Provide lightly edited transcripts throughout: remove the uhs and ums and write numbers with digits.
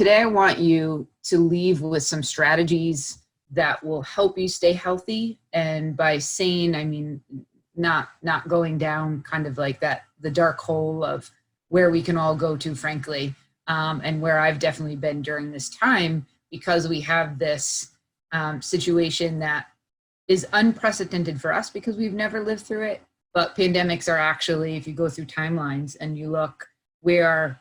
today I want you to leave with some strategies that will help you stay healthy. And by sane, I mean not going down kind of like that, the dark hole of where we can all go to, frankly, and where I've definitely been during this time, because we have this situation that is unprecedented for us because we've never lived through it. But pandemics are actually, if you go through timelines and you look, we are,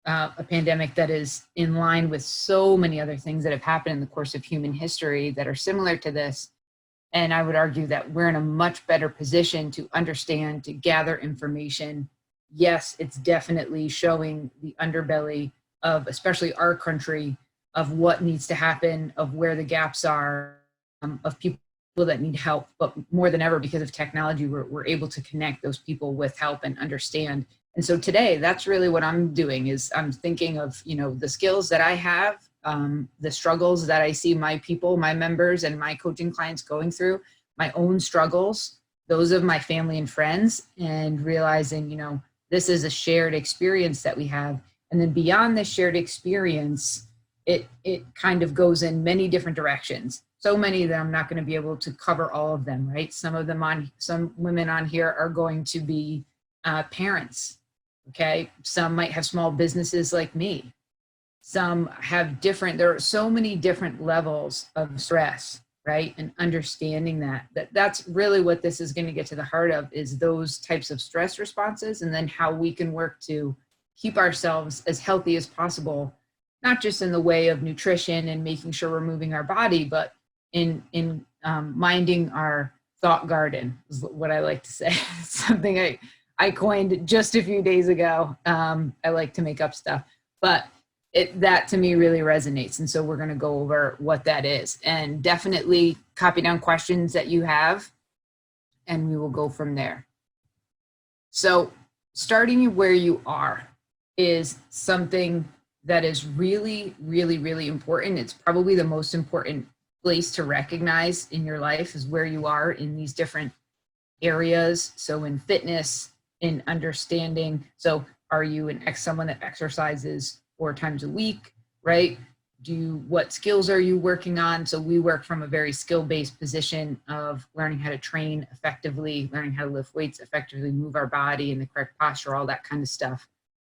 a pandemic that is in line with so many other things that have happened in the course of human history that are similar to this. And I would argue that we're in a much better position to understand, to gather information. Yes, it's definitely showing the underbelly of, especially our country, of what needs to happen, of where the gaps are, of people that need help. But more than ever, because of technology, we're able to connect those people with help and understand. And so today, that's really what I'm doing, is I'm thinking of, the skills that I have, the struggles that I see my people, my members, and my coaching clients going through, my own struggles, those of my family and friends, and realizing, this is a shared experience that we have. And then beyond this shared experience, it kind of goes in many different directions. So many that I'm not going to be able to cover all of them, right? Some women on here are going to be parents. Okay. Some might have small businesses like me. Some have there are so many different levels of stress, right? And understanding that's really what this is going to get to the heart of, is those types of stress responses, and then how we can work to keep ourselves as healthy as possible, not just in the way of nutrition and making sure we're moving our body, but in minding our thought garden, is what I like to say. Something I coined just a few days ago. I like to make up stuff, but that to me really resonates. And so we're going to go over what that is, and definitely copy down questions that you have, and we will go from there. So starting where you are is something that is really, really, really important. It's probably the most important place to recognize in your life, is where you are in these different areas. So in fitness, in understanding. So are you someone that exercises 4 times a week, right? What skills are you working on? So we work from a very skill-based position of learning how to train effectively, learning how to lift weights effectively, move our body in the correct posture, all that kind of stuff.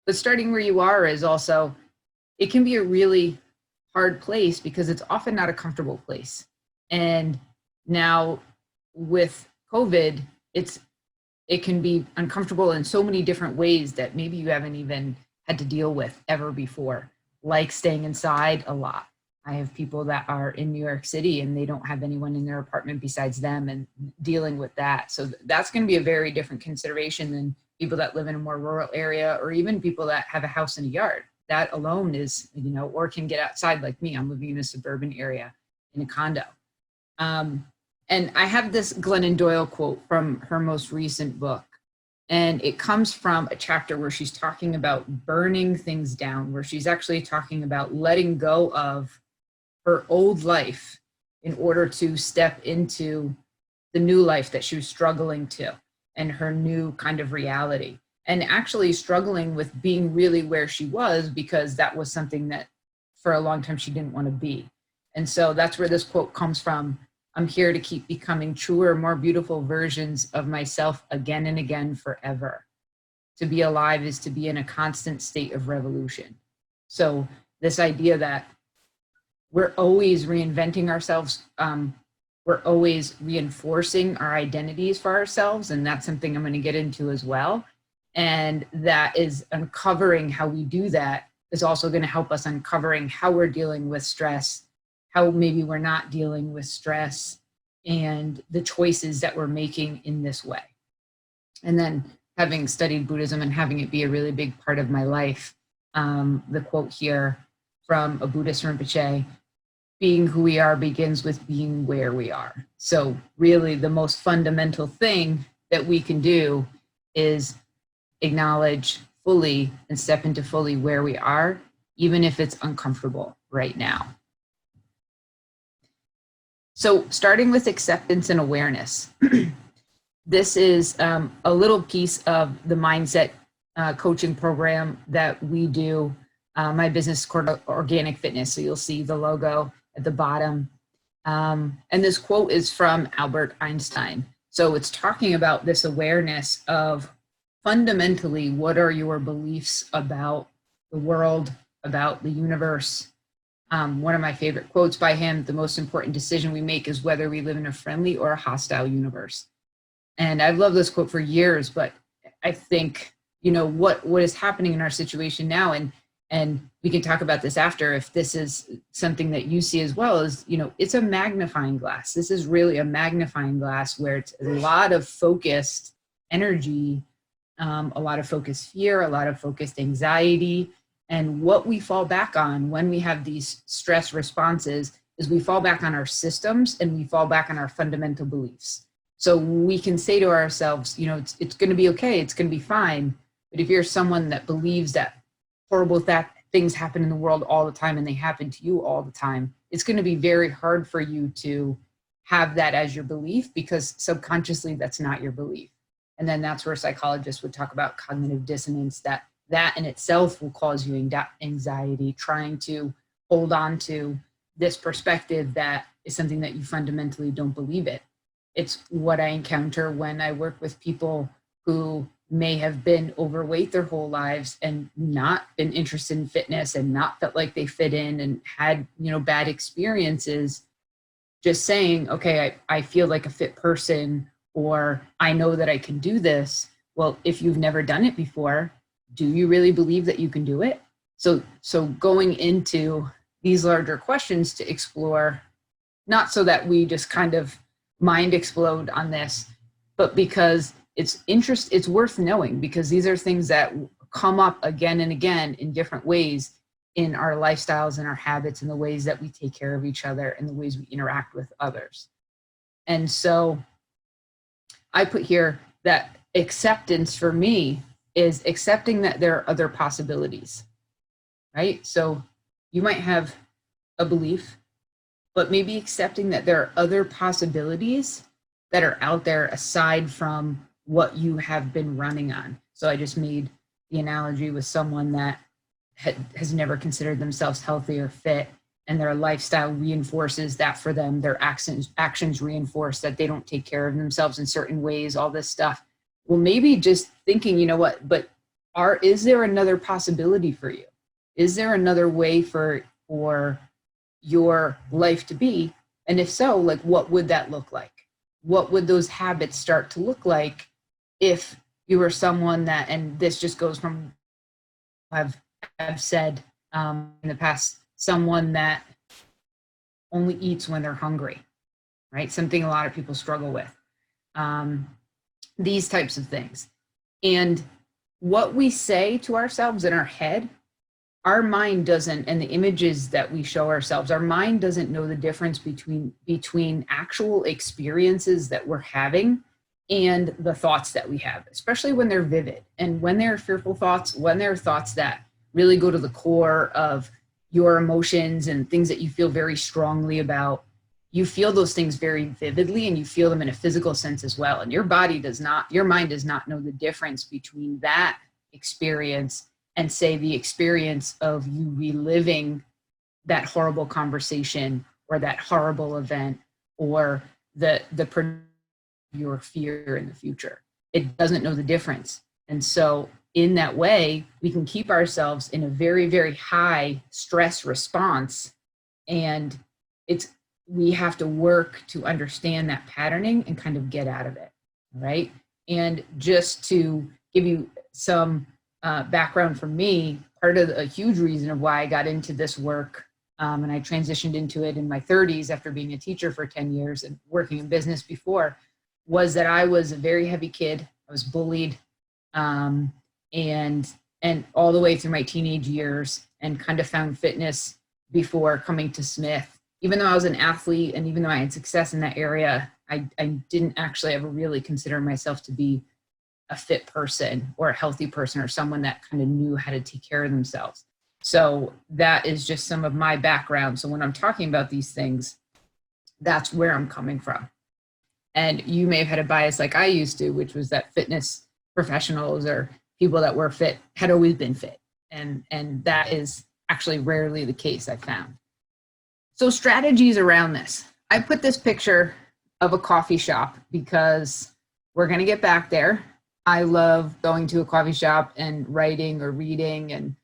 But starting where you are is also, it can be a really hard place because it's often not a comfortable place. And now with COVID, it can be uncomfortable in so many different ways that maybe you haven't even had to deal with ever before, like staying inside a lot. I have people that are in New York City and they don't have anyone in their apartment besides them, and dealing with that. So that's going to be a very different consideration than people that live in a more rural area, or even people that have a house and a yard. That alone is, or can get outside like me. I'm living in a suburban area in a condo. And I have this Glennon Doyle quote from her most recent book. And it comes from a chapter where she's talking about burning things down, where she's actually talking about letting go of her old life in order to step into the new life that she was struggling to, and her new kind of reality. And actually struggling with being really where she was, because that was something that for a long time she didn't want to be. And so that's where this quote comes from. I'm here to keep becoming truer, more beautiful versions of myself again and again forever. To be alive is to be in a constant state of revolution. So this idea that we're always reinventing ourselves, we're always reinforcing our identities for ourselves. And that's something I'm going to get into as well. And that is uncovering how we do that is also going to help us uncovering how we're dealing with stress, how maybe we're not dealing with stress, and the choices that we're making in this way. And then having studied Buddhism and having it be a really big part of my life, the quote here from a Buddhist Rinpoche, being who we are begins with being where we are. So really the most fundamental thing that we can do is acknowledge fully and step into fully where we are, even if it's uncomfortable right now. So starting with acceptance and awareness. This is a little piece of the mindset coaching program that we do My business is called Organic Fitness, so you'll see the logo at the bottom. And this quote is from Albert Einstein. So it's talking about this awareness of fundamentally, what are your beliefs about the world, about the universe? One of my favorite quotes by him: the most important decision we make is whether we live in a friendly or a hostile universe. And I've loved this quote for years, but I think, you know, what is happening in our situation now, and we can talk about this after, if this is something that you see as well, is, you know, it's a magnifying glass. This is really a magnifying glass where it's a lot of focused energy, a lot of focused fear, a lot of focused anxiety. And what we fall back on when we have these stress responses is we fall back on our systems and we fall back on our fundamental beliefs. So we can say to ourselves, you know, it's going to be okay, it's going to be fine. But if you're someone that believes that horrible things happen in the world all the time and they happen to you all the time, it's going to be very hard for you to have that as your belief, because subconsciously that's not your belief. And then that's where psychologists would talk about cognitive dissonance, that in itself will cause you anxiety, trying to hold on to this perspective that is something that you fundamentally don't believe it. It's what I encounter when I work with people who may have been overweight their whole lives and not been interested in fitness and not felt like they fit in and had, you know, bad experiences, just saying, okay, I feel like a fit person, or I know that I can do this. Well, if you've never done it before, do you really believe that you can do it? So going into these larger questions to explore, not so that we just kind of mind explode on this, but because it's worth knowing, because these are things that come up again and again in different ways in our lifestyles and our habits and the ways that we take care of each other and the ways we interact with others. And so I put here that acceptance for me is accepting that there are other possibilities, right? So you might have a belief, but maybe accepting that there are other possibilities that are out there aside from what you have been running on. So I just made the analogy with someone that has never considered themselves healthy or fit, and their lifestyle reinforces that for them. Their actions reinforce that they don't take care of themselves in certain ways, all this stuff. Well, maybe just thinking, you know what, but is there another possibility for you? Is there another way for your life to be? And if so, like, what would that look like? What would those habits start to look like if you were someone that, and this just goes from I've said in the past, someone that only eats when they're hungry, right? Something a lot of people struggle with. These types of things. And what we say to ourselves in our head, our mind doesn't, and the images that we show ourselves, our mind doesn't know the difference between actual experiences that we're having and the thoughts that we have, especially when they're vivid. And when they're fearful thoughts, when they're thoughts that really go to the core of your emotions and things that you feel very strongly about, you feel those things very vividly, and you feel them in a physical sense as well. And your mind does not know the difference between that experience and, say, the experience of you reliving that horrible conversation or that horrible event or your fear in the future. It doesn't know the difference. And so in that way, we can keep ourselves in a very, very high stress response. And we have to work to understand that patterning and kind of get out of it, right? And just to give you some background from me, part of a huge reason of why I got into this work, and I transitioned into it in my 30s after being a teacher for 10 years and working in business before, was that I was a very heavy kid. I was bullied, and all the way through my teenage years, and kind of found fitness before coming to Smith. Even though I was an athlete and even though I had success in that area, I didn't actually ever really consider myself to be a fit person or a healthy person or someone that kind of knew how to take care of themselves. So that is just some of my background. So when I'm talking about these things, that's where I'm coming from. And you may have had a bias like I used to, which was that fitness professionals or people that were fit had always been fit. And that is actually rarely the case, I found. So strategies around this. I put this picture of a coffee shop because we're going to get back there. I love going to a coffee shop and writing or reading and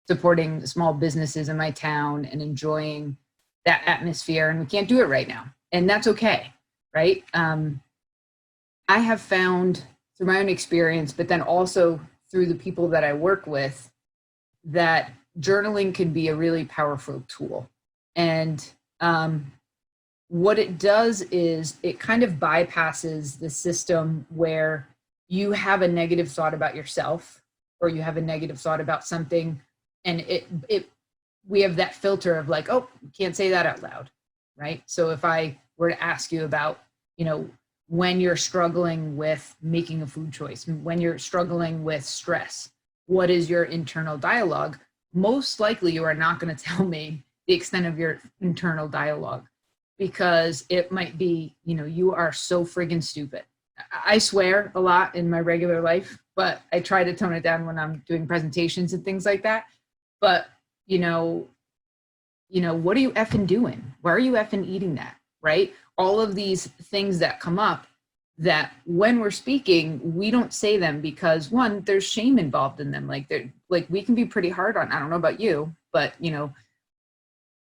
supporting small businesses in my town and enjoying that atmosphere. And we can't do it right now. And that's okay, right? I have found through my own experience, but then also through the people that I work with, that journaling can be a really powerful tool. And what it does is it kind of bypasses the system where you have a negative thought about yourself or you have a negative thought about something, and we have that filter of like, oh, you can't say that out loud, right? So if I were to ask you about, when you're struggling with making a food choice, when you're struggling with stress, what is your internal dialogue? Most likely you are not going to tell me the extent of your internal dialogue, because it might be, you are so friggin' stupid. I swear a lot in my regular life, but I try to tone it down when I'm doing presentations and things like that. But, what are you effing doing? Why are you effing eating that, right? All of these things that come up that when we're speaking, we don't say them because, one, there's shame involved in them. Like we can be pretty hard on, I don't know about you, but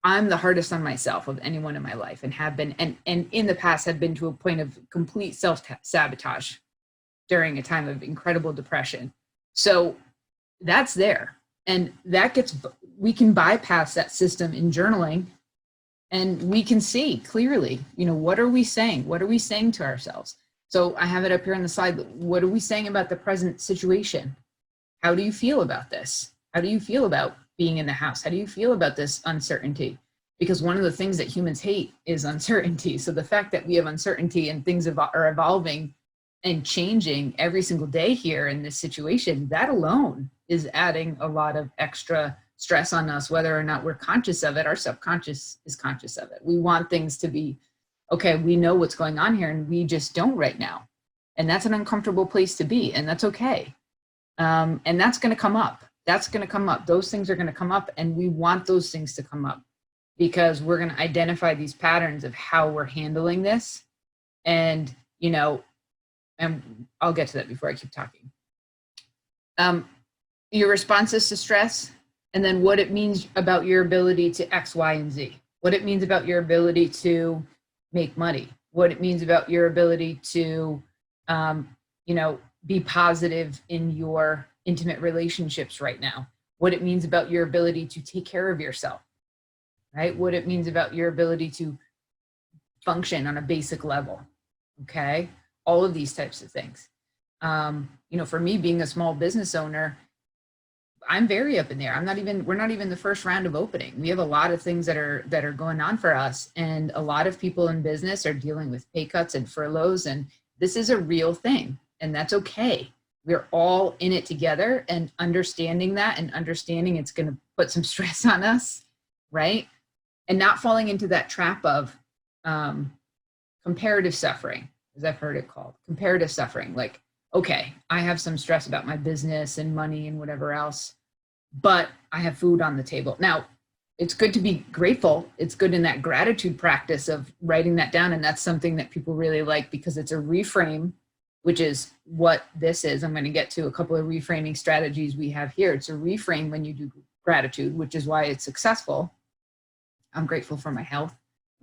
I'm the hardest on myself of anyone in my life, and have been, and in the past have been to a point of complete self-sabotage during a time of incredible depression. So that's there. And we can bypass that system in journaling, and we can see clearly, what are we saying? What are we saying to ourselves? So I have it up here on the slide. What are we saying about the present situation? How do you feel about this? How do you feel about being in the house? How do you feel about this uncertainty? Because one of the things that humans hate is uncertainty. So the fact that we have uncertainty and things are evolving and changing every single day here in this situation, that alone is adding a lot of extra stress on us, whether or not we're conscious of it. Our subconscious is conscious of it. We want things to be, okay, we know what's going on here and we just don't right now. And that's an uncomfortable place to be, and that's okay. And that's going to come up. That's going to come up. Those things are going to come up, and we want those things to come up because we're going to identify these patterns of how we're handling this. And, and I'll get to that before I keep talking. Your responses to stress, and then what it means about your ability to X, Y, and Z. What it means about your ability to make money. What it means about your ability to, be positive in your intimate relationships right now. What it means about your ability to take care of yourself, right? What it means about your ability to function on a basic level, okay? All of these types of things. For me, being a small business owner, I'm very up in there. We're not even the first round of opening. We have a lot of things that are going on for us. And a lot of people in business are dealing with pay cuts and furloughs. And this is a real thing, and that's okay. We're all in it together, and understanding that and understanding it's going to put some stress on us, right? And not falling into that trap of comparative suffering, as I've heard it called, comparative suffering. Like, okay, I have some stress about my business and money and whatever else, but I have food on the table. Now, it's good to be grateful. It's good in that gratitude practice of writing that down. And that's something that people really like because it's a reframe, which is what this is. I'm going to get to a couple of reframing strategies we have here. It's a reframe when you do gratitude, which is why it's successful. I'm grateful for my health.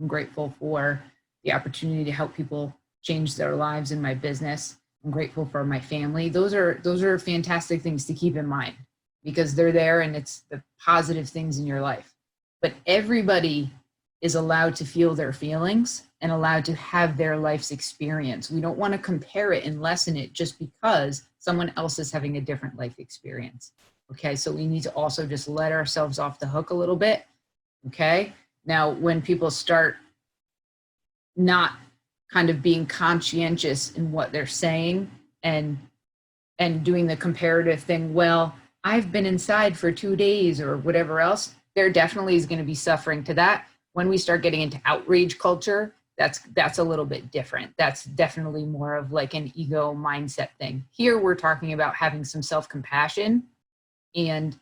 I'm grateful for the opportunity to help people change their lives in my business. I'm grateful for my family. Those are fantastic things to keep in mind because they're there and it's the positive things in your life. But everybody is allowed to feel their feelings and allowed to have their life's experience. We don't want to compare it and lessen it just because someone else is having a different life experience. Okay, so we need to also just let ourselves off the hook a little bit. Okay, now when people start not kind of being conscientious in what they're saying and doing the comparative thing, well, I've been inside for 2 days or whatever else, there definitely is going to be suffering to that. When we start getting into outrage culture, that's a little bit different. That's definitely more of like an ego mindset thing. Here we're talking about having some self-compassion and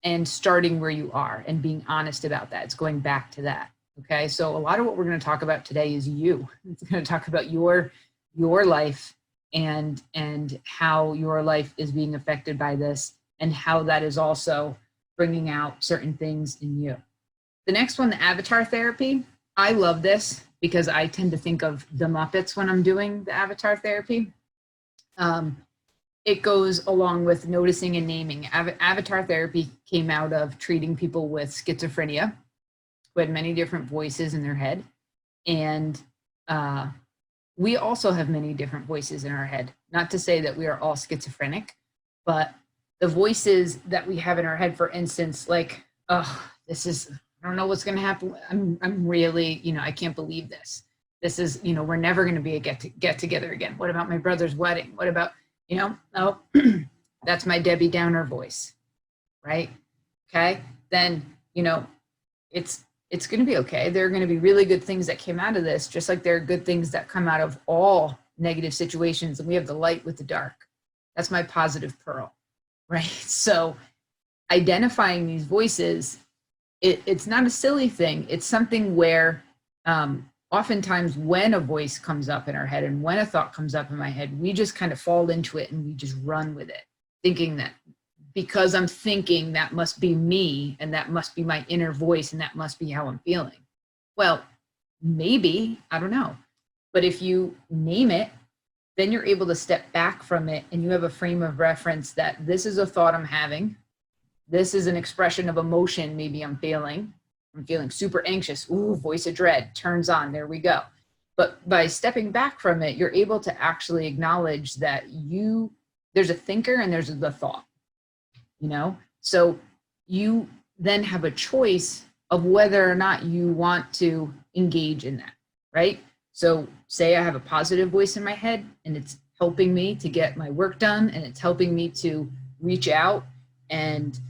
and starting where you are and being honest about that. It's going back to that. Okay. So a lot of what we're going to talk about today is you. It's going to talk about your life and how your life is being affected by this and how that is also bringing out certain things in you. The next one, the avatar therapy. I love this because I tend to think of the Muppets when I'm doing the avatar therapy. It goes along with noticing and naming. Avatar therapy came out of treating people with schizophrenia who had many different voices in their head. And we also have many different voices in our head. Not to say that we are all schizophrenic, but the voices that we have in our head, for instance, like, oh, this is, I don't know what's going to happen. I'm really, I can't believe this. This is, we're never going to be a get together again. What about my brother's wedding? What about, oh, that's my Debbie Downer voice, right? Okay. Then, it's going to be okay. There are going to be really good things that came out of this, just like there are good things that come out of all negative situations. And we have the light with the dark. That's my positive pearl, right? So identifying these voices, it's not a silly thing. It's something where oftentimes when a voice comes up in our head and when a thought comes up in my head, we just kind of fall into it and we just run with it, thinking that because I'm thinking that must be me and that must be my inner voice and that must be how I'm feeling. Well, maybe, I don't know. But if you name it, then you're able to step back from it and you have a frame of reference that this is a thought I'm having. This is an expression of emotion. Maybe I'm feeling super anxious. Ooh, voice of dread turns on. There we go. But by stepping back from it, you're able to actually acknowledge that there's a thinker and there's the thought, So you then have a choice of whether or not you want to engage in that, right? So say I have a positive voice in my head and it's helping me to get my work done and it's helping me to reach out and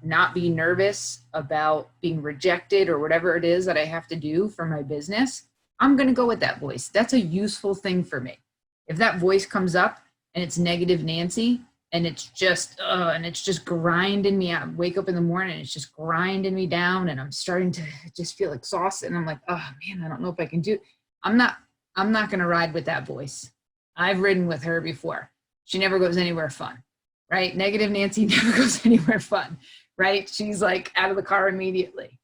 not be nervous about being rejected or whatever it is that I have to do for my business. I'm going to go with that voice. That's a useful thing for me. If that voice comes up and it's negative Nancy and it's just grinding me out, wake up in the morning and it's just grinding me down and I'm starting to just feel exhausted and I'm like, oh man, I don't know if I can do it. I'm not going to ride with that voice. I've ridden with her before. She never goes anywhere fun. Right? Negative Nancy never goes anywhere fun, right? She's like out of the car immediately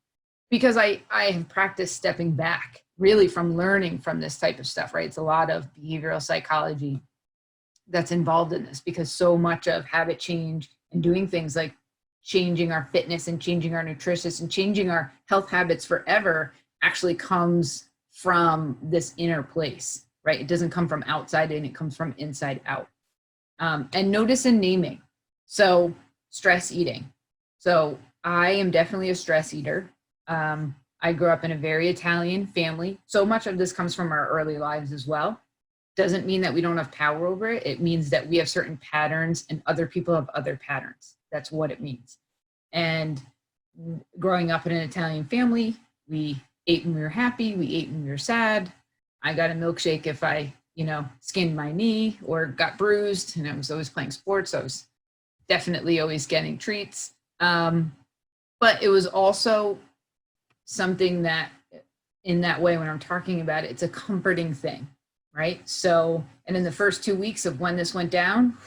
because I have practiced stepping back really from learning from this type of stuff, right? It's a lot of behavioral psychology that's involved in this because so much of habit change and doing things like changing our fitness and changing our nutrition and changing our health habits forever actually comes from this inner place, right? It doesn't come from outside in, it comes from inside out. And notice and naming. So stress eating. So I am definitely a stress eater. I grew up in a very Italian family. So much of this comes from our early lives as well. Doesn't mean that we don't have power over it. It means that we have certain patterns and other people have other patterns. That's what it means. And growing up in an Italian family, we ate when we were happy. We ate when we were sad. I got a milkshake if I skinned my knee or got bruised, and I was always playing sports. So I was definitely always getting treats. But it was also something that in that way, when I'm talking about it, it's a comforting thing, right? So, and in the first 2 weeks of when this went down,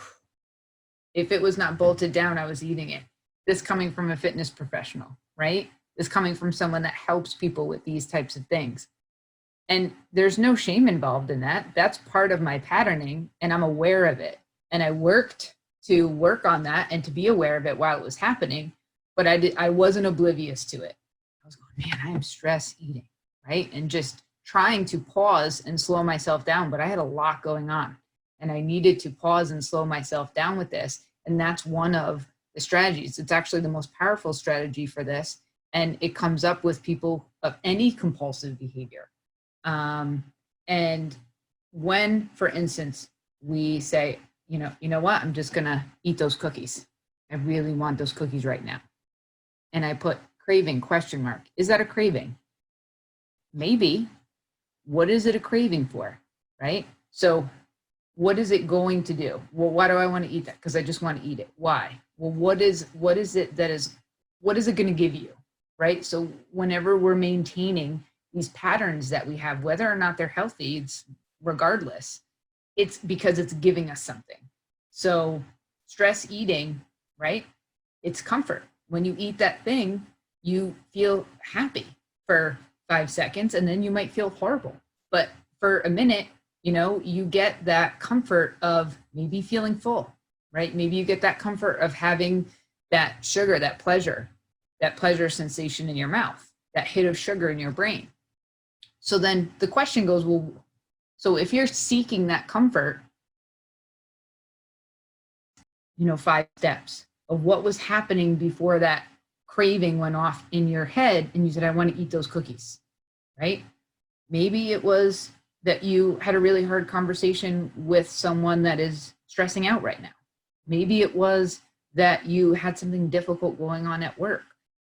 if it was not bolted down, I was eating it. This coming from a fitness professional, right? This coming from someone that helps people with these types of things. And there's no shame involved in that. That's part of my patterning and I'm aware of it. And I worked to work on that and to be aware of it while it was happening, but I wasn't oblivious to it. I was going, man, I am stress eating, right? And just trying to pause and slow myself down, but I had a lot going on and I needed to pause and slow myself down with this. And that's one of the strategies. It's actually the most powerful strategy for this. And it comes up with people of any compulsive behavior. And when, for instance, we say, you know what, I'm just going to eat those cookies. I really want those cookies right now. And I put craving ? Is that a craving? Maybe. What is it a craving for? Right? So what is it going to do? Well, why do I want to eat that? Because I just want to eat it. Why? Well, what is it that is what is it going to give you, right? So whenever we're maintaining these patterns that we have, whether or not they're healthy, it's regardless, it's because it's giving us something. So stress eating, right? It's comfort. When you eat that thing, you feel happy for 5 seconds, and then you might feel horrible. But for a minute, you get that comfort of maybe feeling full, right? Maybe you get that comfort of having that sugar, that pleasure sensation in your mouth, that hit of sugar in your brain. So then the question goes, well, so if you're seeking that comfort, 5 steps of what was happening before that craving went off in your head and you said, I want to eat those cookies, right? Maybe it was that you had a really hard conversation with someone that is stressing out right now. Maybe it was that you had something difficult going on at work.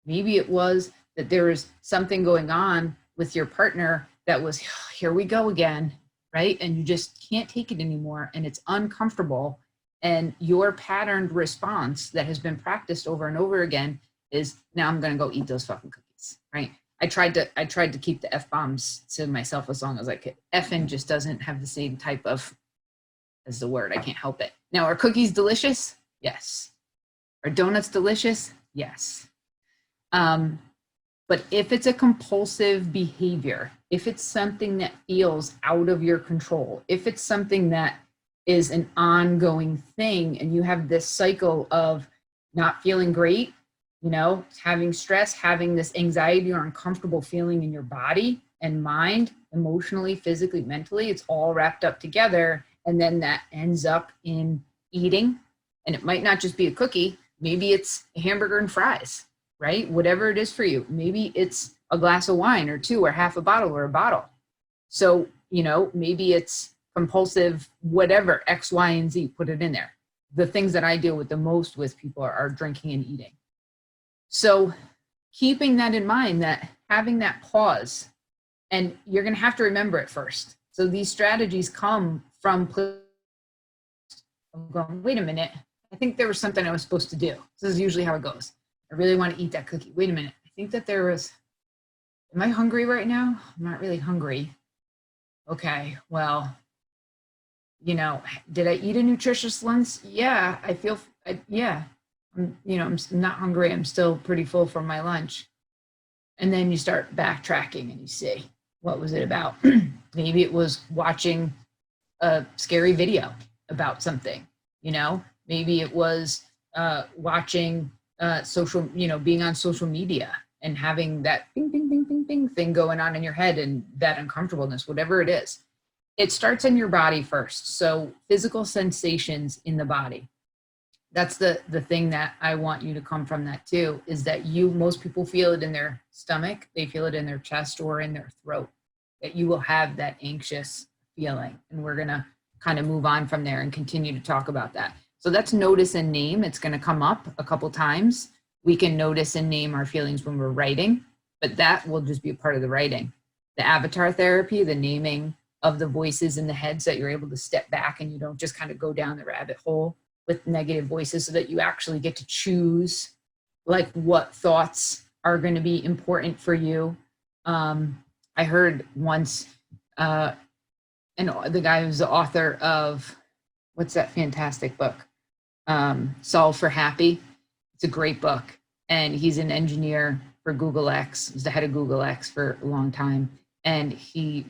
Maybe it was that there was something going on with your partner that was, here we go again, right? And you just can't take it anymore and it's uncomfortable. And your patterned response that has been practiced over and over again is, now I'm going to go eat those fucking cookies, right? I tried to keep the F-bombs to myself as long as I could. Effing just doesn't have the same type of, as the word, I can't help it. Now, are cookies delicious? Yes. Are donuts delicious? Yes. But if it's a compulsive behavior, if it's something that feels out of your control, if it's something that is an ongoing thing and you have this cycle of not feeling great, having stress, having this anxiety or uncomfortable feeling in your body and mind, emotionally, physically, mentally, it's all wrapped up together. And then that ends up in eating. And it might not just be a cookie. Maybe it's a hamburger and fries, right? Whatever it is for you. Maybe it's a glass of wine or 2 or half a bottle or a bottle. So, maybe it's compulsive, whatever, X, Y, and Z, put it in there. The things that I deal with the most with people are drinking and eating. So keeping that in mind, that having that pause, and you're going to have to remember it first. So these strategies come from going, wait a minute, I think there was something I was supposed to do. This is usually how it goes. I really want to eat that cookie. Wait a minute. I think that there was, am I hungry right now? I'm not really hungry. Okay, well, did I eat a nutritious lunch? Yeah, I'm not hungry. I'm still pretty full from my lunch. And then you start backtracking and you see, what was it about? Maybe it was watching a scary video about something, maybe it was watching social, being on social media and having that bing, bing, bing, bing, bing thing going on in your head and that uncomfortableness, whatever it is. It starts in your body first. So physical sensations in the body. That's the thing that I want you to come from that too, is that most people feel it in their stomach, they feel it in their chest or in their throat, that you will have that anxious feeling. And we're going to kind of move on from there and continue to talk about that. So that's notice and name. It's going to come up a couple times. We can notice and name our feelings when we're writing, but that will just be a part of the writing. The avatar therapy, the naming of the voices in the head so that you're able to step back and you don't just kind of go down the rabbit hole with negative voices, so that you actually get to choose like what thoughts are going to be important for you. I heard once, and the guy who's the author of, what's that fantastic book? Solve for Happy. It's a great book. And he's an engineer for Google X. He's the head of Google X for a long time. And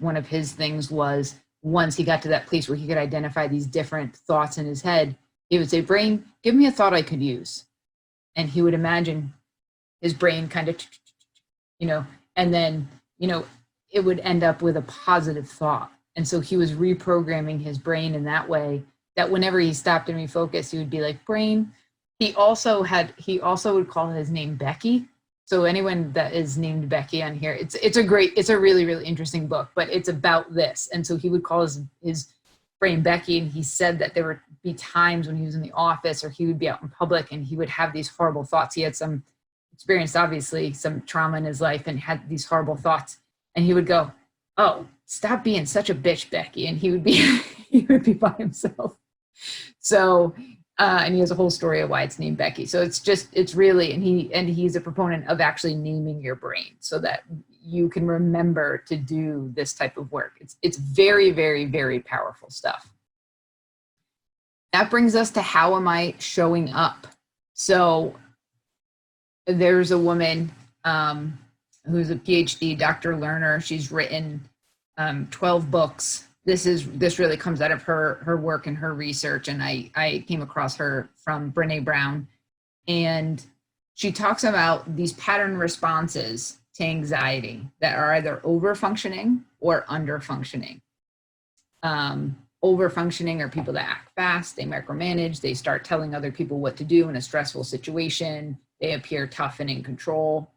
one of his things was, once he got to that place where he could identify these different thoughts in his head, he would say, brain, give me a thought I could use. And he would imagine his brain kind of, and then, it would end up with a positive thought. And so he was reprogramming his brain in that way, that whenever he stopped and refocused, he would be like, brain. He also would call his name Becky. So anyone that is named Becky on here, it's a really, really interesting book, but it's about this. And so he would call his brain Becky. And he said that there would be times when he was in the office or he would be out in public and he would have these horrible thoughts. He had experienced, obviously, some trauma in his life and had these horrible thoughts. And he would go, oh, stop being such a bitch, Becky. And he would be by himself. So And he has a whole story of why it's named Becky. So it's really, and he's a proponent of actually naming your brain so that you can remember to do this type of work. It's very, very, very powerful stuff. That brings us to how am I showing up? So there's a woman who's a PhD, Dr. Lerner. She's written 12 books. This really comes out of her work and her research, and I came across her from Brene Brown, and she talks about these pattern responses to anxiety that are either over functioning or under functioning. Over functioning are people that act fast, they micromanage, they start telling other people what to do in a stressful situation, they appear tough and in control.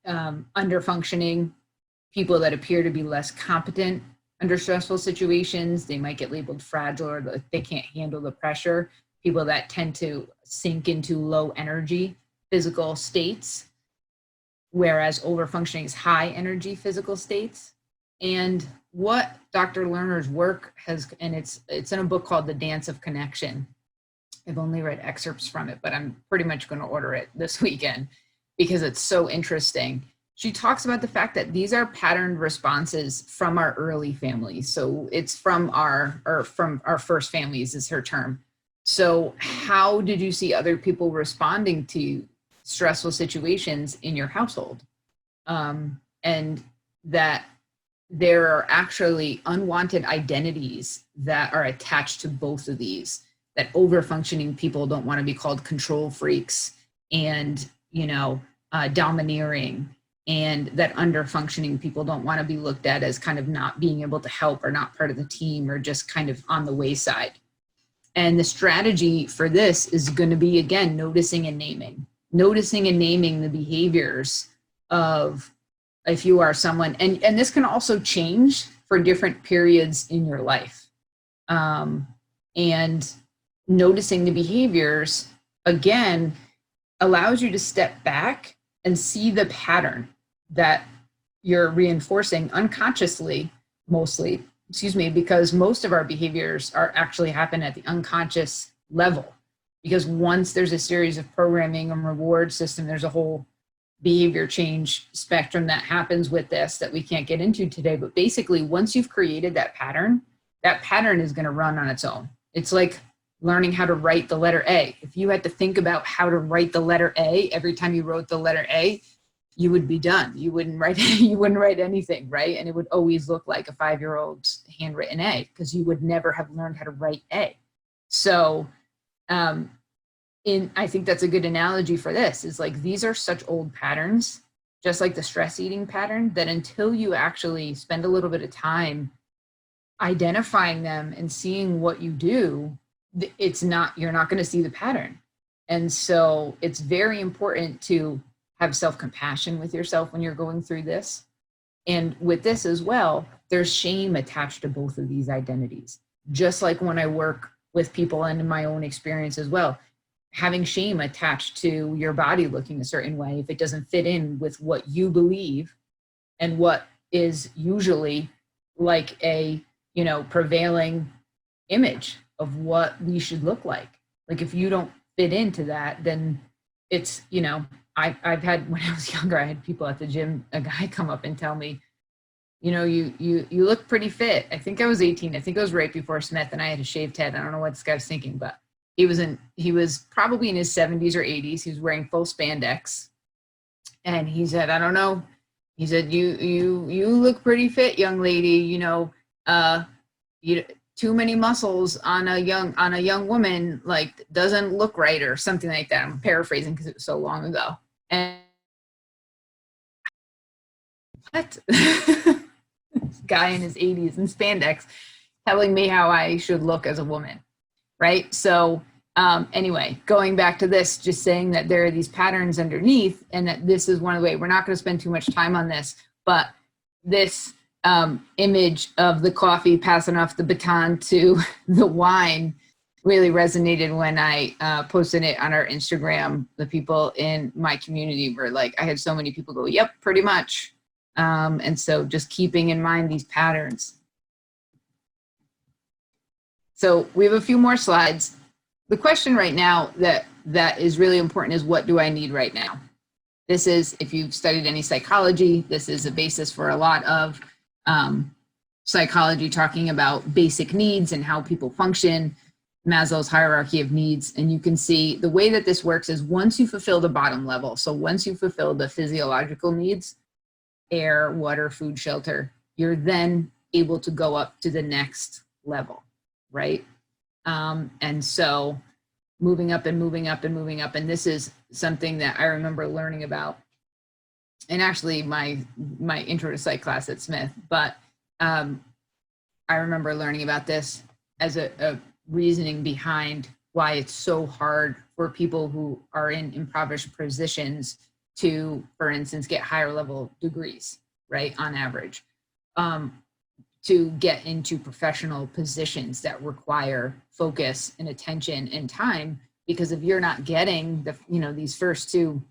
Under functioning, people that appear to be less competent under stressful situations, they might get labeled fragile or they can't handle the pressure. People that tend to sink into low energy physical states, whereas overfunctioning is high energy physical states. And what Dr. Lerner's work has, and it's in a book called The Dance of Connection. I've only read excerpts from it, but I'm pretty much going to order it this weekend because it's so interesting. She talks about the fact that these are patterned responses from our early families. So it's from our first families is her term. So how did you see other people responding to stressful situations in your household? And that there are actually unwanted identities that are attached to both of these, that over-functioning people don't want to be called control freaks and, domineering, and that under-functioning people don't want to be looked at as kind of not being able to help or not part of the team or just kind of on the wayside. And the strategy for this is going to be, again, noticing and naming the behaviors of, if you are someone, and this can also change for different periods in your life. And noticing the behaviors, again, allows you to step back and see the pattern that you're reinforcing unconsciously, mostly, because most of our behaviors are actually happen at the unconscious level. Because once there's a series of programming and reward system, there's a whole behavior change spectrum that happens with this that we can't get into today. But basically, once you've created that pattern is going to run on its own. It's like learning how to write the letter A. If you had to think about how to write the letter A every time you wrote the letter A, you would be done. You wouldn't write anything, right? And it would always look like a 5-year-old's handwritten A because you would never have learned how to write A. So I think that's a good analogy for this, is like these are such old patterns, just like the stress eating pattern, that until you actually spend a little bit of time identifying them and seeing what you do, you're not going to see the pattern. And so it's very important to have self-compassion with yourself when you're going through this. And with this as well, there's shame attached to both of these identities. Just like when I work with people and in my own experience as well, having shame attached to your body looking a certain way if it doesn't fit in with what you believe and what is usually like a prevailing image of what we should look like. Like if you don't fit into that, then it's, I've had, when I was younger, I had people at the gym, a guy come up and tell me, you look pretty fit. I think I was 18. I think it was right before Smith and I had a shaved head. I don't know what this guy was thinking, but he was probably in his 70s or 80s. He was wearing full spandex. And he said, I don't know. He said, you look pretty fit, young lady. Too many muscles on a young woman, like, doesn't look right, or something like that. I'm paraphrasing because it was so long ago. And what? This guy in his 80s in spandex telling me how I should look as a woman, right? So anyway, going back to this, just saying that there are these patterns underneath, and that this is one of the ways. We're not going to spend too much time on this, but this image of the coffee passing off the baton to the wine really resonated when I posted it on our Instagram. The people in my community were like, I had so many people go, yep, pretty much. And so just keeping in mind these patterns. So we have a few more slides. the question right now that is really important is, what do I need right now? This is, if you've studied any psychology, this is a basis for a lot of psychology, talking about basic needs and how people function, Maslow's hierarchy of needs. And you can see the way that this works is, once you fulfill the bottom level, so once you fulfill the physiological needs, air, water, food, shelter, you're then able to go up to the next level, right? And so moving up and moving up and moving up. And this is something that I remember learning about, and actually my intro to psych class at Smith, but I remember learning about this as a reasoning behind why it's so hard for people who are in impoverished positions to, for instance, get higher level degrees, right, on average, to get into professional positions that require focus and attention and time. Because if you're not getting the, these first two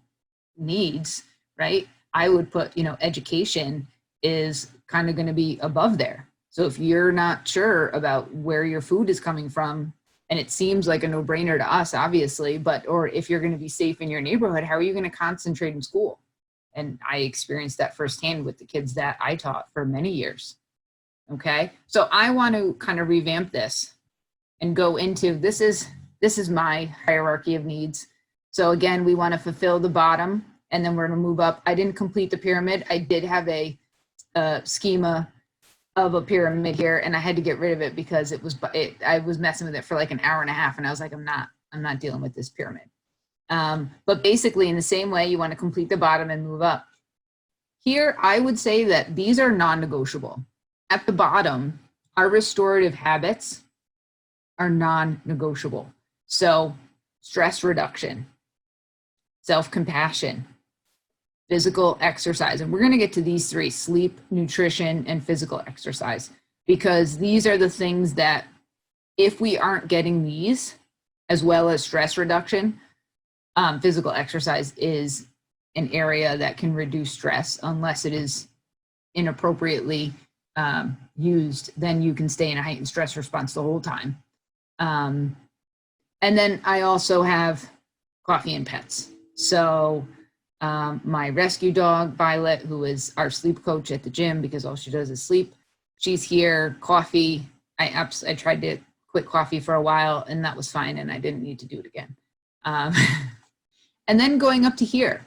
needs, right, I would put, education is kind of going to be above there. So if you're not sure about where your food is coming from, and it seems like a no-brainer to us, obviously, or if you're going to be safe in your neighborhood, how are you going to concentrate in school? And I experienced that firsthand with the kids that I taught for many years. Okay, so I want to kind of revamp this and go into, this is my hierarchy of needs. So again, we want to fulfill the bottom, and then we're going to move up. I didn't complete the pyramid. I did have a schema of a pyramid here, and I had to get rid of it because I was messing with it for like an hour and a half, and I was like, I'm not dealing with this pyramid. But basically, in the same way, you want to complete the bottom and move up. Here, I would say that these are non-negotiable. At the bottom, our restorative habits are non-negotiable. So stress reduction, self-compassion, physical exercise. And we're going to get to these three: sleep, nutrition, and physical exercise, because these are the things that, if we aren't getting these, as well as stress reduction, physical exercise is an area that can reduce stress. Unless it is inappropriately used, then you can stay in a heightened stress response the whole time. And then I also have coffee and pets. So my rescue dog, Violet, who is our sleep coach at the gym because all she does is sleep, she's here. Coffee, I tried to quit coffee for a while, and that was fine, and I didn't need to do it again. And then going up to here,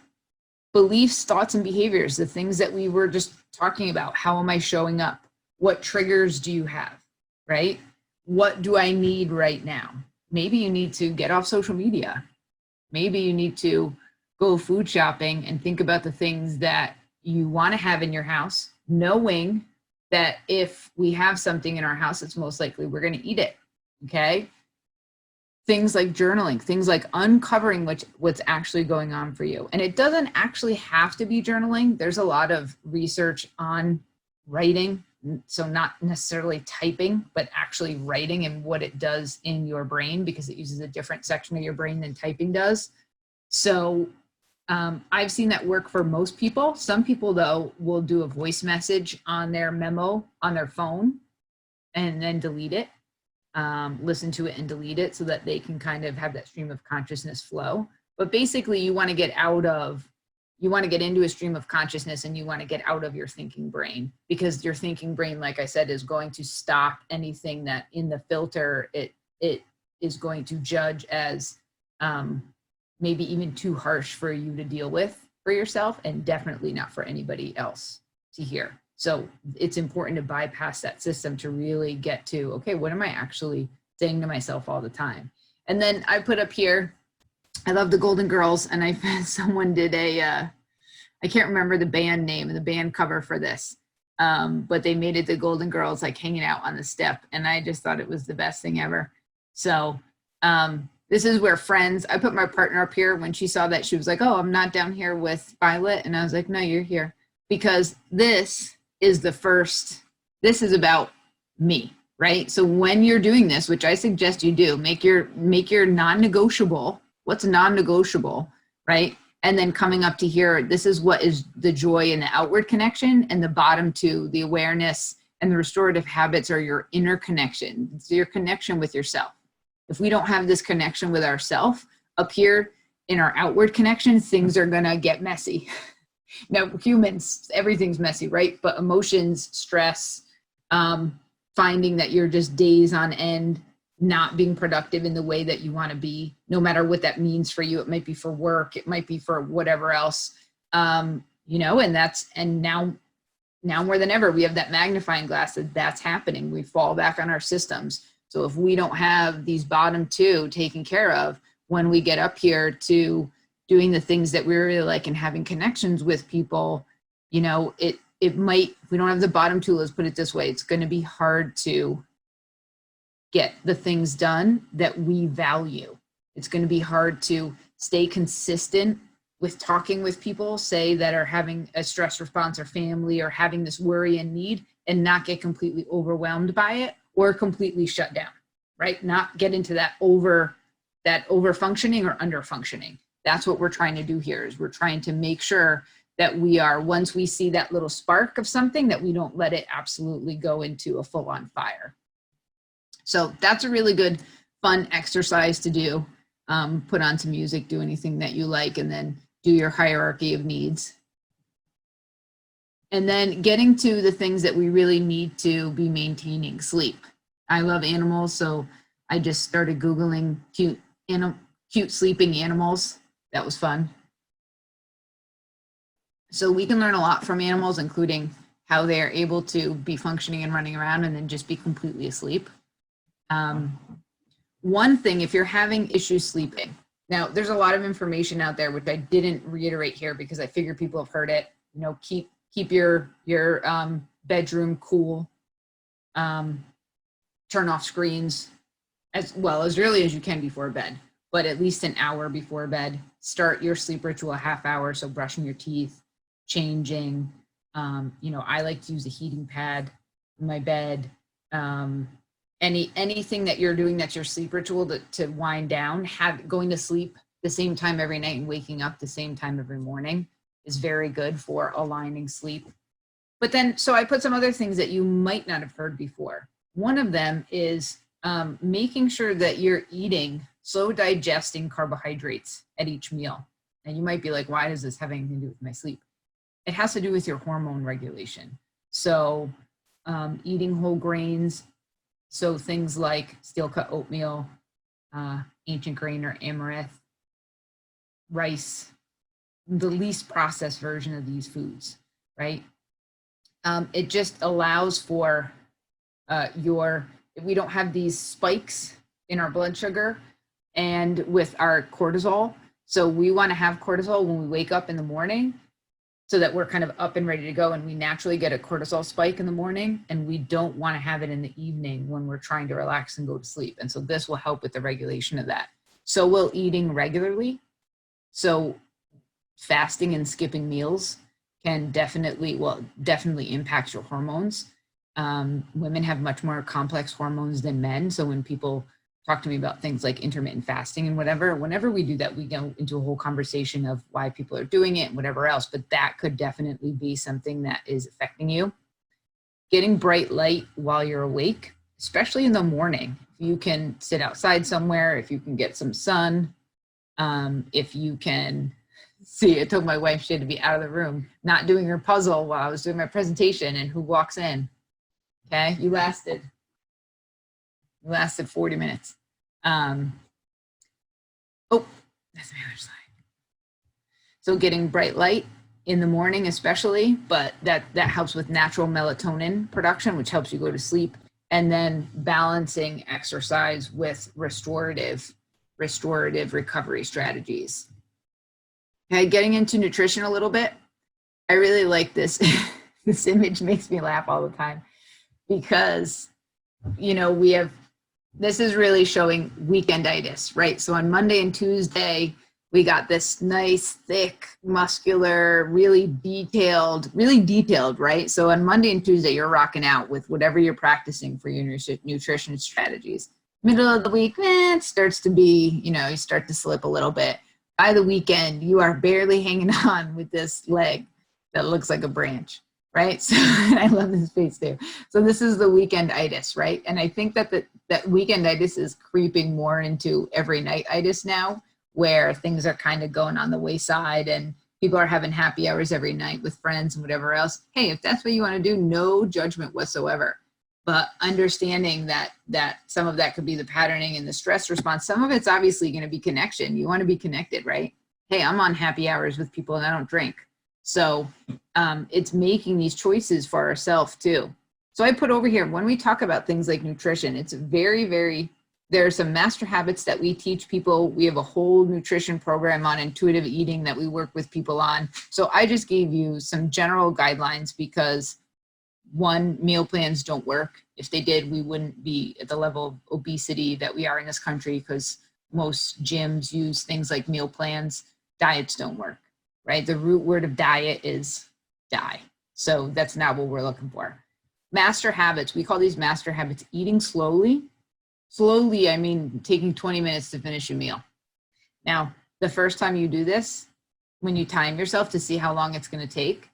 beliefs, thoughts, and behaviors, the things that we were just talking about. How am I showing up? What triggers do you have, right? What do I need right now? Maybe you need to get off social media. Maybe you need to go food shopping and think about the things that you want to have in your house, knowing that if we have something in our house, it's most likely we're going to eat it, okay? Things like journaling, things like uncovering what's actually going on for you. And it doesn't actually have to be journaling. There's a lot of research on writing, so not necessarily typing, but actually writing and what it does in your brain, because it uses a different section of your brain than typing does. So I've seen that work for most people. Some people, though, will do a voice message on their memo on their phone and then delete it. Listen to it and delete it so that they can kind of have that stream of consciousness flow. But basically, you want to get into a stream of consciousness, and you want to get out of your thinking brain, because your thinking brain, like I said, is going to stop anything that in the filter it is going to judge as maybe even too harsh for you to deal with for yourself, and definitely not for anybody else to hear. So it's important to bypass that system to really get to, okay, what am I actually saying to myself all the time? And then I put up here, I love the Golden Girls, and someone did I can't remember the band name and the band cover for this, but they made it the Golden Girls, like hanging out on the step, and I just thought it was the best thing ever. So this is where friends, I put my partner up here. When she saw that, she was like, oh, I'm not down here with Violet. And I was like, no, you're here, because this is this is about me, right? So when you're doing this, which I suggest you do, make your non-negotiable, what's non-negotiable, right? And then coming up to here, this is what is the joy and the outward connection, and the bottom two, the awareness and the restorative habits, are your inner connection. It's your connection with yourself. If we don't have this connection with ourselves up here in our outward connection, things are gonna get messy. Now, humans, everything's messy, right? But emotions, stress, finding that you're just days on end, not being productive in the way that you want to be, no matter what that means for you. It might be for work, it might be for whatever else, you know, and now more than ever, we have that magnifying glass that's happening. We fall back on our systems. So if we don't have these bottom two taken care of, when we get up here to doing the things that we really like and having connections with people, you know, it might, if we don't have the bottom two, let's put it this way, it's going to be hard to get the things done that we value. It's going to be hard to stay consistent with talking with people, say, that are having a stress response or family or having this worry and need, and not get completely overwhelmed by it or completely shut down, right? Not get into that over functioning or under functioning. That's what we're trying to do here, is we're trying to make sure that we are, once we see that little spark of something, that we don't let it absolutely go into a full-on fire. So that's a really good, fun exercise to do. Put on some music, do anything that you like, and then do your hierarchy of needs. And then getting to the things that we really need to be maintaining. Sleep. I love animals, so I just started Googling cute sleeping animals. That was fun. So we can learn a lot from animals, including how they are able to be functioning and running around and then just be completely asleep. One thing, if you're having issues sleeping, now there's a lot of information out there which I didn't reiterate here because I figure people have heard it. You know, keep your bedroom cool. Turn off screens as early as you can before bed, but at least an hour before bed. Start your sleep ritual a half hour, so brushing your teeth, changing. You know, I like to use a heating pad in my bed. Anything that you're doing that's your sleep ritual to wind down, going to sleep the same time every night and waking up the same time every morning is very good for aligning sleep. But then, so I put some other things that you might not have heard before. One of them is making sure that you're eating slow digesting carbohydrates at each meal. And you might be like, why does this have anything to do with my sleep? It has to do with your hormone regulation. So eating whole grains, so things like steel cut oatmeal, ancient grain or amaranth, rice, the least processed version of these foods, right? It just allows for we don't have these spikes in our blood sugar and with our cortisol. So we want to have cortisol when we wake up in the morning so that we're kind of up and ready to go, and we naturally get a cortisol spike in the morning, and we don't want to have it in the evening when we're trying to relax and go to sleep. And so this will help with the regulation of that. So will eating regularly. So fasting and skipping meals can definitely impact your hormones. Women have much more complex hormones than men. So when people talk to me about things like intermittent fasting and whenever we do that, we go into a whole conversation of why people are doing it and whatever else, but that could definitely be something that is affecting you. Getting bright light while you're awake, especially in the morning. If you can sit outside somewhere, if you can get some sun, if you can see, I told my wife she had to be out of the room, not doing her puzzle while I was doing my presentation, and who walks in? Okay, you lasted 40 minutes. Oh, that's my other slide. So getting bright light in the morning especially, but that helps with natural melatonin production, which helps you go to sleep, and then balancing exercise with restorative recovery strategies. Okay, getting into nutrition a little bit. I really like this. This image makes me laugh all the time because, you know, this is really showing weekenditis, right? So on Monday and Tuesday, we got this nice, thick, muscular, really detailed, right? So on Monday and Tuesday, you're rocking out with whatever you're practicing for your nutrition strategies. Middle of the week, it starts to be, you start to slip a little bit. By the weekend, you are barely hanging on with this leg that looks like a branch. right? So I love this face too. So this is the weekenditis, right? And I think that that weekenditis is creeping more into every night-itis now, where things are kind of going on the wayside and people are having happy hours every night with friends and whatever else. Hey, if that's what you want to do, no judgment whatsoever. But understanding that some of that could be the patterning and the stress response. Some of it's obviously going to be connection. You want to be connected, right? Hey, I'm on happy hours with people and I don't drink. So it's making these choices for ourselves too. So I put over here, when we talk about things like nutrition, it's very, there are some master habits that we teach people. We have a whole nutrition program on intuitive eating that we work with people on. So I just gave you some general guidelines because one, meal plans don't work. If they did, we wouldn't be at the level of obesity that we are in this country because most gyms use things like meal plans. Diets don't work, right? The root word of diet is die. So that's not what we're looking for. Master habits, we call these master habits eating slowly. Slowly, I mean taking 20 minutes to finish a meal. Now, the first time you do this, when you time yourself to see how long it's going to take,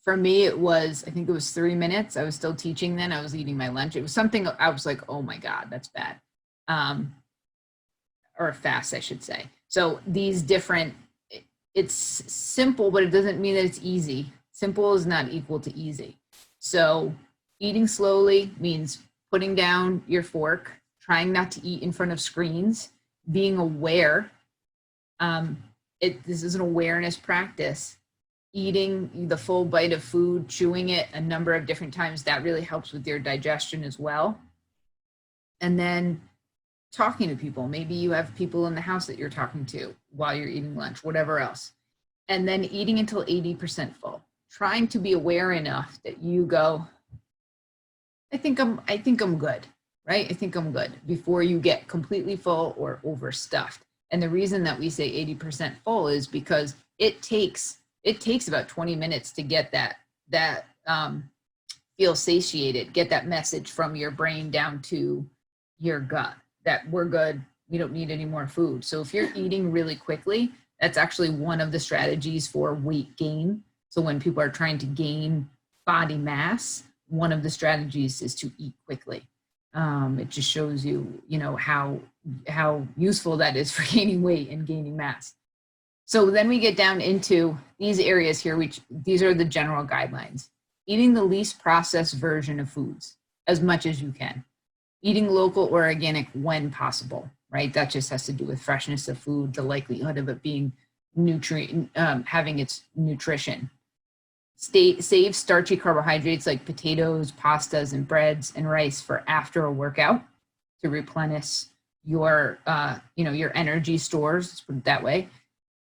for me, it was, I think it was 3 minutes. I was still teaching then. I was eating my lunch. It was something I was like, oh my God, that's bad. Or fast, I should say. So these different, it's simple, but it doesn't mean that it's easy. Simple is not equal to easy. So eating slowly means putting down your fork, trying not to eat in front of screens, being aware. This is an awareness practice. Eating the full bite of food, chewing it a number of different times, that really helps with your digestion as well. And then talking to people. Maybe you have people in the house that you're talking to while you're eating lunch, whatever else. And then eating until 80% full. Trying to be aware enough that you go, I think I'm good, right? I think I'm good, before you get completely full or overstuffed. And the reason that we say 80% full is because it takes about 20 minutes to get that feel satiated, get that message from your brain down to your gut that we're good, we don't need any more food. So if you're eating really quickly, that's actually one of the strategies for weight gain. So when people are trying to gain body mass, one of the strategies is to eat quickly. It just shows you, how useful that is for gaining weight and gaining mass. So then we get down into these areas here, which these are the general guidelines. Eating the least processed version of foods as much as you can. Eating local or organic when possible, right? That just has to do with freshness of food, the likelihood of it being having its nutrition. Save starchy carbohydrates like potatoes, pastas, and breads and rice for after a workout to replenish your energy stores, let's put it that way.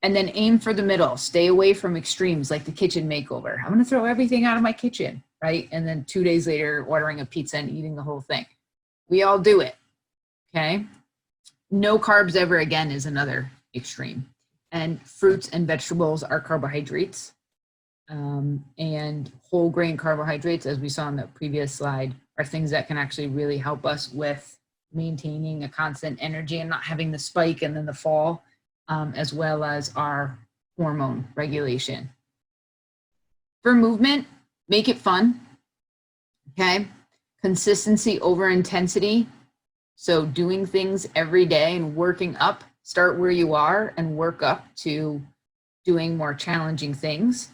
And then aim for the middle. Stay away from extremes like the kitchen makeover. I'm going to throw everything out of my kitchen, right? And then 2 days later, ordering a pizza and eating the whole thing. We all do it, okay? No carbs ever again is another extreme. And fruits and vegetables are carbohydrates. And whole grain carbohydrates, as we saw in the previous slide, are things that can actually really help us with maintaining a constant energy and not having the spike and then the fall, as well as our hormone regulation. For movement, make it fun, okay? Consistency over intensity. So doing things every day and working up, start where you are and work up to doing more challenging things.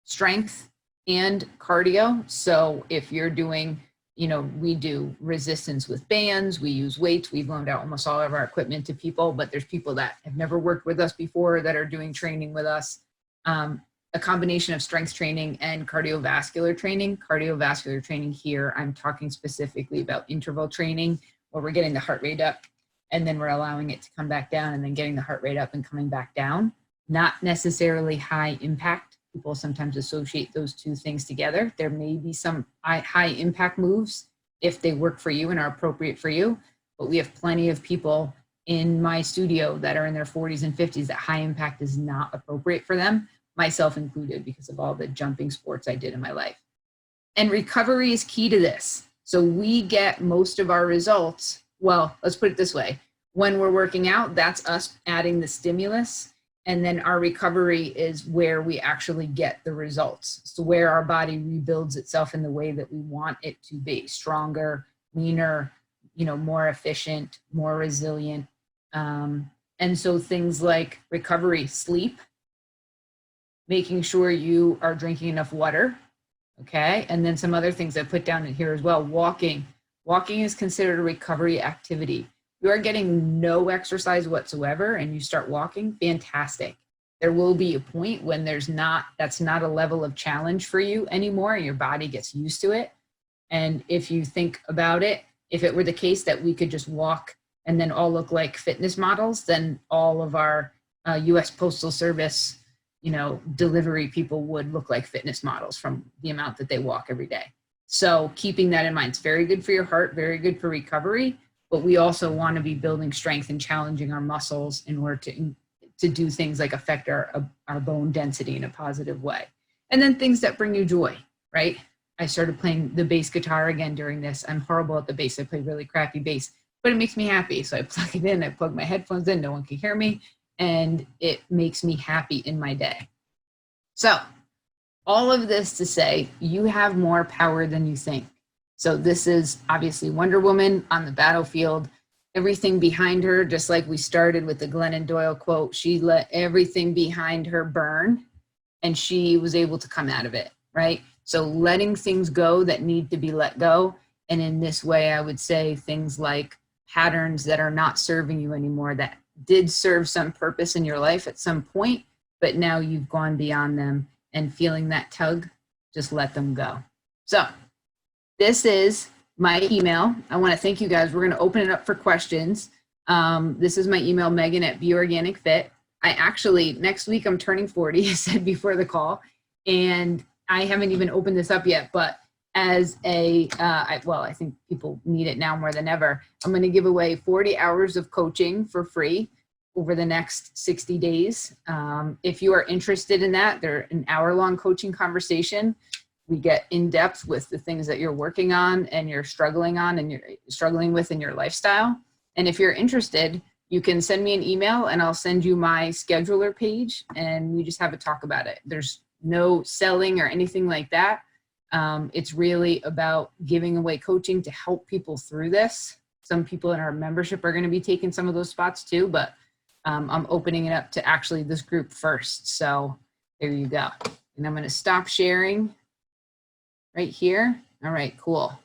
Strength and cardio. So if you're doing, we do resistance with bands, we use weights, we've loaned out almost all of our equipment to people, but there's people that have never worked with us before that are doing training with us. A combination of strength training and cardiovascular training. Cardiovascular training here, I'm talking specifically about interval training, where we're getting the heart rate up and then we're allowing it to come back down and then getting the heart rate up and coming back down. Not necessarily high impact. People sometimes associate those two things together. There may be some high impact moves if they work for you and are appropriate for you, but we have plenty of people in my studio that are in their 40s and 50s that high impact is not appropriate for them, myself included, because of all the jumping sports I did in my life. And recovery is key to this. So we get most of our results, well, let's put it this way. When we're working out, that's us adding the stimulus. And then our recovery is where we actually get the results. So where our body rebuilds itself in the way that we want it to be, stronger, leaner, more efficient, more resilient. And so things like recovery, sleep, making sure you are drinking enough water, okay? And then some other things I put down in here as well. Walking. Walking is considered a recovery activity. You are getting no exercise whatsoever and you start walking, fantastic. There will be a point when that's not a level of challenge for you anymore and your body gets used to it. And if you think about it, if it were the case that we could just walk and then all look like fitness models, then all of our US Postal Service, delivery people would look like fitness models from the amount that they walk every day. So keeping that in mind, it's very good for your heart, very good for recovery, but we also want to be building strength and challenging our muscles in order to do things like affect our bone density in a positive way. And then things that bring you joy, right? I started playing the bass guitar again during this. I'm horrible at the bass. I play really crappy bass, but it makes me happy. So I plug it in, I plug my headphones in, no one can hear me, and it makes me happy in my day. So all of this to say, you have more power than you think. So this is obviously Wonder Woman on the battlefield. Everything behind her, just like we started with the Glennon Doyle quote, she let everything behind her burn and she was able to come out of it, right? So letting things go that need to be let go. And in this way, I would say things like patterns that are not serving you anymore, that did serve some purpose in your life at some point, but now you've gone beyond them, and feeling that tug, just let them go. So this is my email. I want to thank you guys. We're going to open it up for questions. This is my email, Megan@BeOrganicFit. I actually, next week I'm turning 40, I said before the call, and I haven't even opened this up yet, but as I think people need it now more than ever. I'm going to give away 40 hours of coaching for free over the next 60 days. If you are interested in that, they're an hour-long coaching conversation. We get in depth with the things that you're working on and you're struggling on and you're struggling with in your lifestyle. And if you're interested, you can send me an email and I'll send you my scheduler page and we just have a talk about it. There's no selling or anything like that. It's really about giving away coaching to help people through this. Some people in our membership are going to be taking some of those spots too, but I'm opening it up to actually this group first. So there you go. And I'm going to stop sharing right here. All right, cool.